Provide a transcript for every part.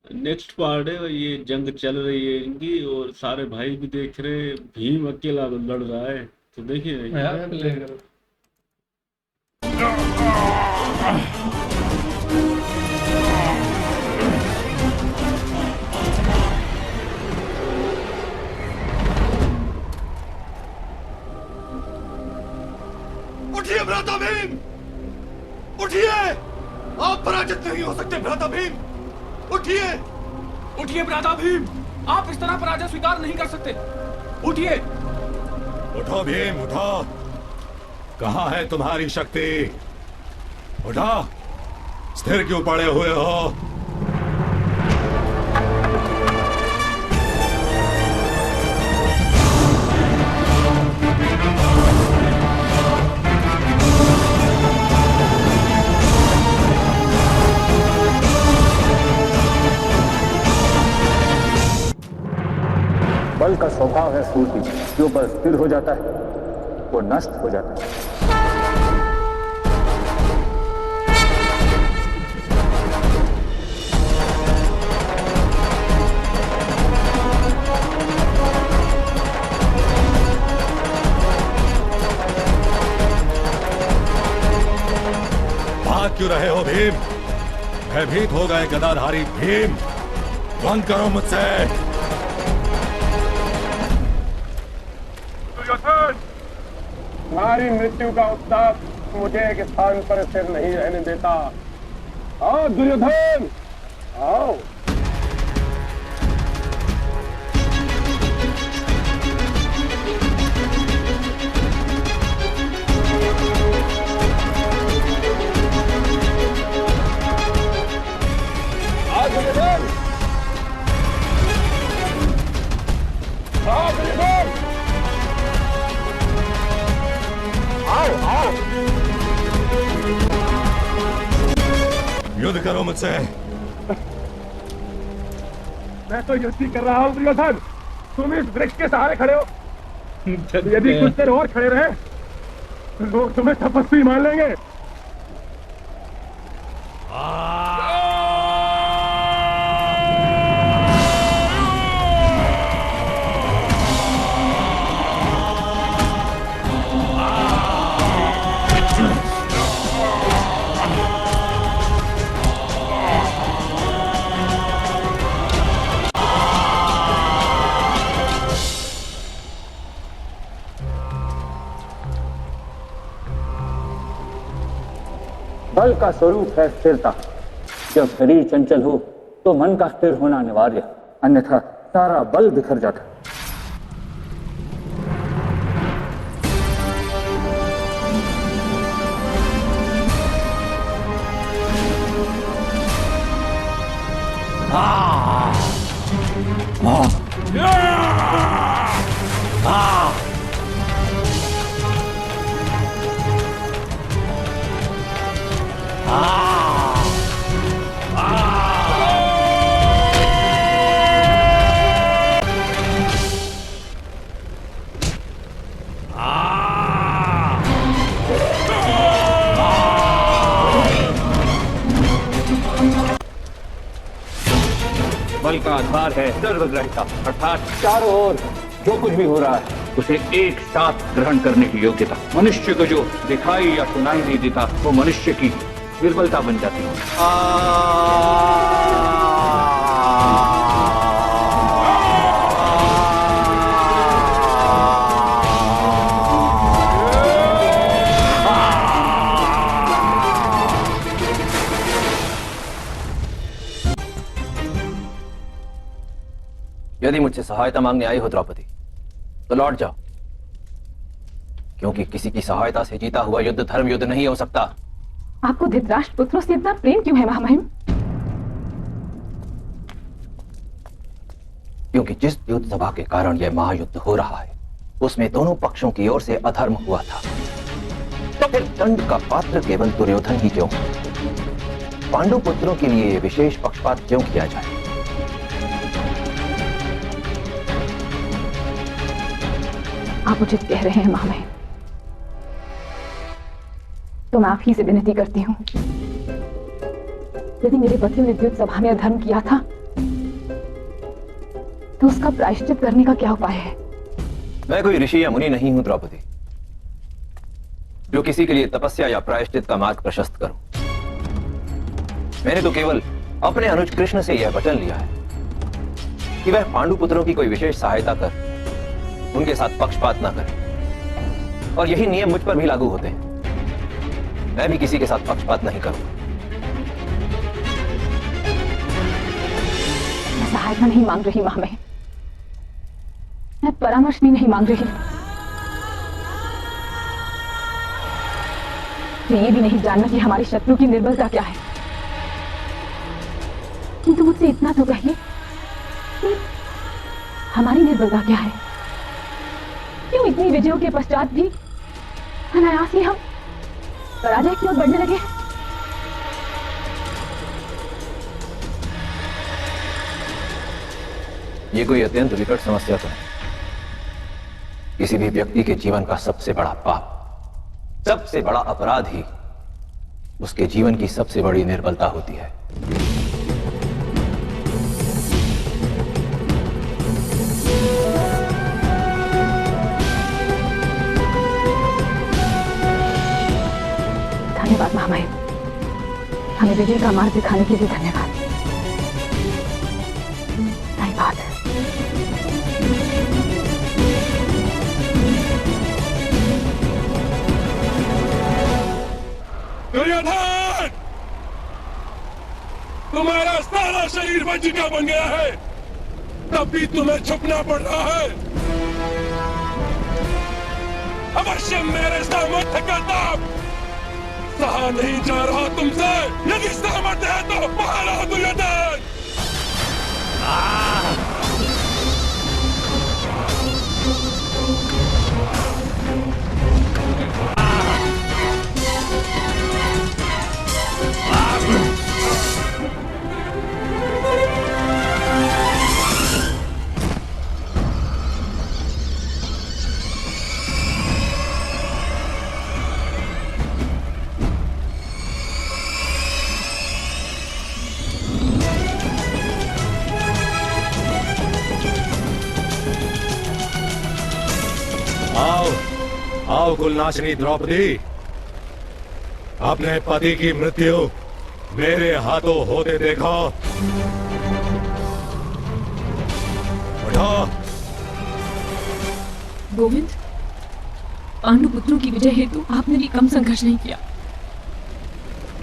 Next part है, ये जंग चल रही है इनकी और सारे भाई भी देख रहे हैं, भीम अकेला लड़ रहा है। तो देखिए यार प्ले करो। उठिए भ्राता भीम, उठिए। आप पराजित नहीं हो सकते भ्राता भीम, उठिए। उठिए भ्राता भीम, आप इस तरह पराजय स्वीकार नहीं कर सकते। उठिए। उठो भीम, उठो। कहाँ है तुम्हारी शक्ति? उठो, स्थिर क्यों पड़े हुए हो? बल का स्वभाव है सूर्य, जो बल स्थिर हो जाता है वो नष्ट हो जाता है। भाग क्यों रहे हो भीम? भयभीत हो गए गदाधारी भीम, बंद करो मुझसे। तुम्हारी मृत्यु का उत्ताप मुझे एक स्थान पर स्थिर नहीं रहने देता। आओ दुर्योधन, आओ। आओ दुर्योधन, आओ दुर्योधन, आओ आओ। युद्ध करो मुझसे। मैं तो युद्ध ही कर रहा हूँ दुर्योधन, तुम इस वृक्ष के सहारे खड़े हो। यदि कुछ देर और खड़े रहे तो लोग तुम्हें तपस्वी मान लेंगे। बल का स्वरूप है स्थिरता। जब शरीर चंचल हो तो मन का स्थिर होना अनिवार्य, अन्यथा सारा बल बिखर जाता है। बल का आधार है सर्वग्रहिता, अर्थात चारों ओर जो कुछ भी हो रहा है उसे एक साथ ग्रहण करने की योग्यता। मनुष्य को जो दिखाई या सुनाई नहीं देता वो मनुष्य की निर्बलता बन जाती है। यदि मुझसे सहायता मांगने आई हो द्रौपदी, तो लौट जाओ, क्योंकि किसी की सहायता से जीता हुआ युद्ध धर्म युद्ध नहीं हो सकता। आपको धृतराष्ट्र पुत्रों से इतना प्रेम क्यों है महामहिम? क्योंकि जिस युद्ध सभा के कारण यह महायुद्ध हो रहा है उसमें दोनों पक्षों की ओर से अधर्म हुआ था, तो फिर दंड का पात्र केवल दुर्योधन ही क्यों? पांडु पुत्रों के लिए विशेष पक्षपात क्यों किया जाए? आप उचित कह रहे हैं महामहिम, तो मैं आप ही से विनती करती हूँ, यदि मेरे पति ने द्युत सभा में अधर्म किया था तो उसका प्रायश्चित करने का क्या उपाय है? मैं कोई ऋषि या मुनि नहीं हूं द्रौपदी, जो किसी के लिए तपस्या या प्रायश्चित का मार्ग प्रशस्त करूं। मैंने तो केवल अपने अनुज कृष्ण से यह वचन लिया है कि वह पांडु पुत्रों की कोई विशेष सहायता कर उनके साथ पक्षपात ना करे, और यही नियम मुझ पर भी लागू होते हैं। मैं भी किसी के साथ पक्षपात नहीं करूंगा। मैं सहायता नहीं मांग रही महामहिम, मैं परामर्श भी नहीं मांग रही। मैं ये भी नहीं जानना कि हमारे शत्रु की निर्बलता क्या है, किंतु मुझसे इतना तो कहिए कि हमारी निर्बलता क्या है? क्यों इतनी विजयों के पश्चात भी अनायास ही हम पराजय की ओर बढ़ने लगे हैं? ये कोई अत्यंत विकट समस्या तो नहीं। किसी भी व्यक्ति के जीवन का सबसे बड़ा पाप, सबसे बड़ा अपराध ही उसके जीवन की सबसे बड़ी निर्बलता होती है। धन्यवाद महामहिम, हमें विजय का मार्ग दिखाने के लिए धन्यवाद। सही बात है। दुर्योधन, तुम्हारा सारा शरीर वज्जिका बन गया है, तब भी तुम्हें छुपना पड़ रहा है। अवश्य मेरे सामर्थ्य का ताप सहा नहीं जा रहा तुमसे। यदि सामर्थ्य है तो बाहर आओ दुर्योधन। आओ आओ कुलनाशिनी द्रौपदी, अपने पति की मृत्यु मेरे हाथों होते देखो। उठो। गोविंद, पांडु पुत्रों की विजय हेतु आपने भी कम संघर्ष नहीं किया,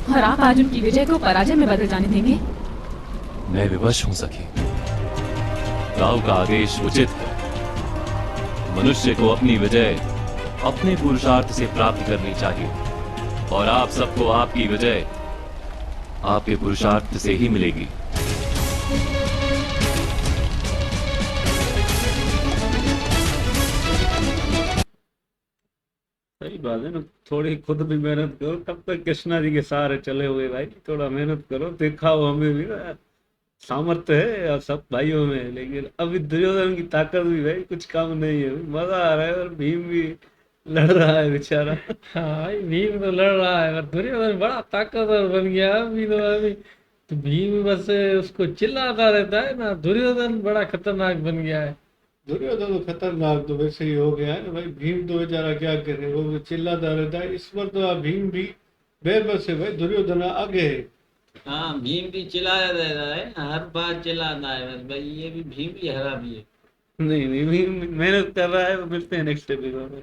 और आप आज उनकी विजय को पराजय में बदल जाने देंगे? मैं विवश हूं सखी। राव का आदेश उचित है। मनुष्य को अपनी विजय अपने पुरुषार्थ से प्राप्त करनी चाहिए, और आप सबको आपकी विजय आपके पुरुषार्थ से ही मिलेगी। सही बात है ना, थोड़ी खुद भी मेहनत करो, तब तक कृष्णा जी के सहारे चले हुए भाई। थोड़ा मेहनत करो, दिखाओ हमें भी ना सामर्थ्य है और सब भाइयों में। लेकिन अभी दुर्योधन की ताकत भी भाई कुछ कम नहीं है, मजा आ रहा है। और भीम भी लड़ रहा है बेचारा। हाँ, भीम तो लड़ रहा है, पर दुर्योधन बड़ा ताकतवर बन गया अभी तो भीम बस उसको चिल्लाता रहता है ना। दुर्योधन बड़ा खतरनाक बन गया है। दुर्योधन तो खतरनाक तो वैसे ही हो गया है ना भाई। भीम तो बेचारा क्या करे, वो चिल्लाता रहता है। इस पर तो भीम भी बेबस है भाई, दुर्योधन आगे है। हाँ, भीम भी चिल्लाया रह रहा है, हर बार चिल्लाना है बस भाई। ये भी भीम भी हरा भी है। नहीं नहीं, भीम मेहनत कर रहा है। मिलते हैं नेक्स्ट एपिसोड में।